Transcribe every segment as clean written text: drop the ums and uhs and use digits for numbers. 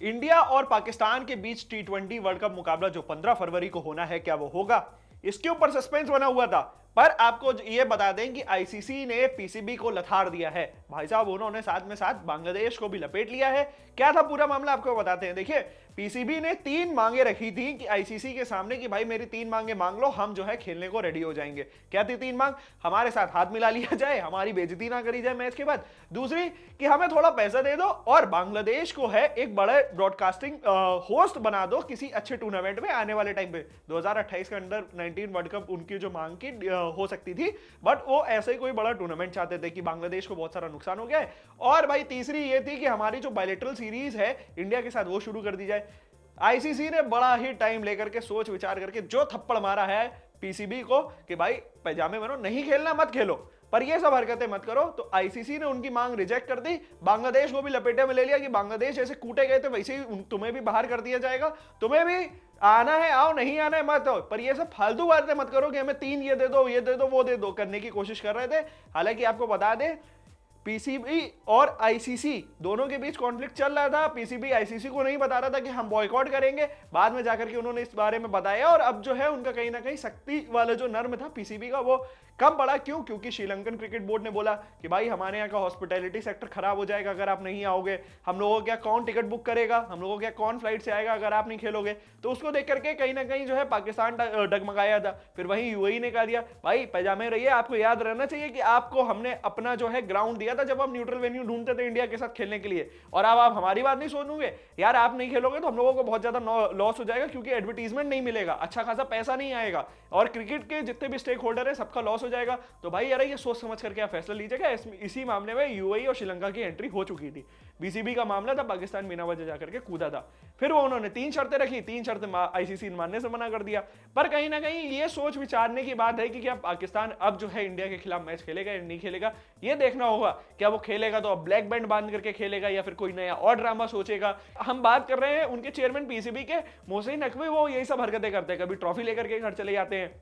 India और पाकिस्तान के बीच टी20 world cup मुकाबला जो 15 फरवरी को होना है, क्या वो होगा? इसके ऊपर सस्पेंस बना हुआ था। पर आपको ये बता दें कि आईसीसी ने पीसीबी को लथाड़ दिया है। भाई साहब, उन्होंने साथ में साथ बांग्लादेश को भी लपेट लिया है। क्या था पूरा मामला, आपको बताते हैं। देखिए, पीसीबी ने 3 मांगे रखी थी कि आईसीसी के सामने कि भाई मेरी 3 मांगे मांग लो, हम जो है खेलने को रेडी हो जाएंगे। क्या थी 3 मांग? हमारे साथ हाथ मिला लिया जाए, हमारी बेइज्जती ना करी जाए मैच के बाद। दूसरी कि हमें थोड़ा पैसा दे दो और बांग्लादेश को है एक बड़े ब्रॉडकास्टिंग होस्ट बना दो किसी अच्छे टूर्नामेंट में आने वाले टाइम पे। 2028 का अंडर 19 वर्ल्ड कप उनकी जो मांग की हो सकती थी, बट वो ऐसे ही कोई बड़ा टूर्नामेंट चाहते थे कि बांग्लादेश को बहुत सारा नुकसान हो गया है। और भाई तीसरी ये थी कि हमारी जो बायलैटरल सीरीज है इंडिया के साथ वो शुरू कर दी जाए। आईसीसी ने बड़ा ही टाइम लेकर के सोच विचार करके जो थप्पड़ मारा है पीसीबी को कि भाई पैजामे बनो, नहीं खेलना मत खेलो, पर ये सब हरकतें मत करो। तो आईसीसी ने उनकी मांग रिजेक्ट कर दी। बांग्लादेश को भी लपेटे में ले लिया कि बांग्लादेश जैसे कूटे गए थे वैसे ही तुम्हें भी बाहर कर दिया जाएगा, तुम्हें भी आना है आओ, नहीं आना है मत आओ। पर ये सब फालतू बातें मत करो कि हमें 3 ये दे दो, ये दे दो, वो दे दो, करने की कोशिश कर रहे थे। हालांकि आपको बता दें, पीसीबी और आईसीसी दोनों के बीच कॉन्फ्लिक्ट चल रहा था। पीसीबी आईसीसी को नहीं बता रहा था कि हम बॉयकॉट करेंगे, बाद में जाकर के उन्होंने इस बारे में बताया। और अब जो है उनका कहीं ना कहीं सख्ती वाला जो नर्म था पीसीबी का, वो कम पड़ा। क्यों? क्योंकि श्रीलंकन क्रिकेट बोर्ड ने बोला कि भाई हमारे यहाँ का हॉस्पिटैलिटी सेक्टर खराब हो जाएगा अगर आप नहीं आओगे। हम लोगों को क्या कौन टिकट बुक करेगा, हम लोगों को क्या कौन फ्लाइट से आएगा अगर आप नहीं खेलोगे। तो उसको देख करके कहीं ना कहीं जो है पाकिस्तान डगमगाया था। फिर वहीं यूएई ने कहा दिया भाई पैजामे रहिए, आपको याद रहना चाहिए कि आपको हमने अपना जो है ग्राउंड दिया था जब हम न्यूट्रल वेन्यू ढूंढते थे इंडिया के साथ खेलने के लिए, और अब आप हमारी बात नहीं सुनोगे। यार आप नहीं खेलोगे तो हम लोगों को बहुत ज्यादा लॉस हो जाएगा, क्योंकि एडवर्टीजमेंट नहीं मिलेगा, अच्छा खासा पैसा नहीं आएगा, और क्रिकेट के जितने भी स्टेक होल्डर है सबका लॉस हो जाएगा। तो भाई यार ये सोच समझ करके आप फैसला लीजिएगा। इसी मामले में यूएई और श्रीलंका की एंट्री हो चुकी थी। बीसीबी का मामला था, पाकिस्तान बिना वजह जाकर के कूदा था। फिर वो उन्होंने 3 शर्तें रखी, 3 शर्तें आईसीसी मानने से मना कर दिया। पर कहीं ना कहीं ये सोच विचारने की बात है कि क्या पाकिस्तान अब जो है इंडिया के खिलाफ मैच खेलेगा या नहीं खेलेगा, ये देखना होगा। क्या वो खेलेगा तो अब ब्लैक बैंड बांध करके खेलेगा या फिर कोई नया और ड्रामा सोचेगा। हम बात कर रहे हैं उनके चेयरमैन पीसीबी के मोहसिन नकवी, वो यही सब हरकतें करते हैं। कभी ट्रॉफी लेकर के घर चले जाते हैं,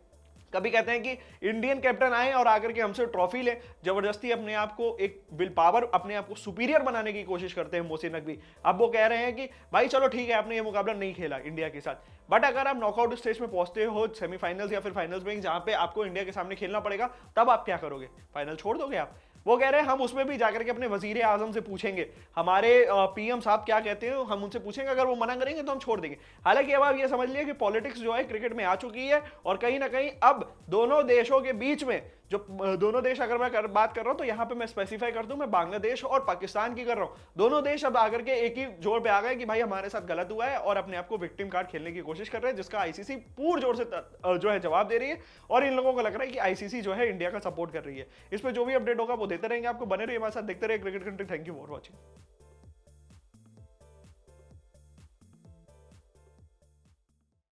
कभी कहते हैं कि इंडियन कैप्टन आए और आकर के हमसे ट्रॉफी ले, जबरदस्ती अपने आप को एक विल पावर, अपने आप को सुपीरियर बनाने की कोशिश करते हैं मोहसिन नकवी। अब वो कह रहे हैं कि भाई चलो ठीक है आपने ये मुकाबला नहीं खेला इंडिया के साथ, बट अगर आप नॉकआउट स्टेज में पहुंचते हो, सेमीफाइनल्स या फिर फाइनल्स में जहां पे आपको इंडिया के सामने खेलना पड़ेगा, तब आप क्या करोगे? फाइनल छोड़ दोगे आप? वो कह रहे हैं हम उसमें भी जाकर के अपने वजीर आजम से पूछेंगे, हमारे पीएम साहब क्या कहते हैं, हम उनसे पूछेंगे, अगर वो मना करेंगे तो हम छोड़ देंगे। हालांकि अब आप ये समझ लिया कि पॉलिटिक्स जो है क्रिकेट में आ चुकी है, और कहीं ना कहीं अब दोनों देशों के बीच में जो दोनों देश, अगर मैं बात कर रहा हूं तो यहां पे मैं स्पेसिफाई कर दूं, मैं बांग्लादेश और पाकिस्तान की कर रहा हूं। दोनों देश अब आकर के एक ही जोर पे आ गए कि भाई हमारे साथ गलत हुआ है, और अपने आप को विक्टिम कार्ड खेलने की कोशिश कर रहे हैं, जिसका आईसीसी पूर्ण जोर से जो है जवाब दे रही है। और इन लोगों को लग रहा है कि आईसीसी जो है इंडिया का सपोर्ट कर रही है। इस पर जो भी अपडेट होगा वो देते रहेंगे आपको। बने रहिए हमारे साथ, देखते रहिए cricket country. Thank you for watching.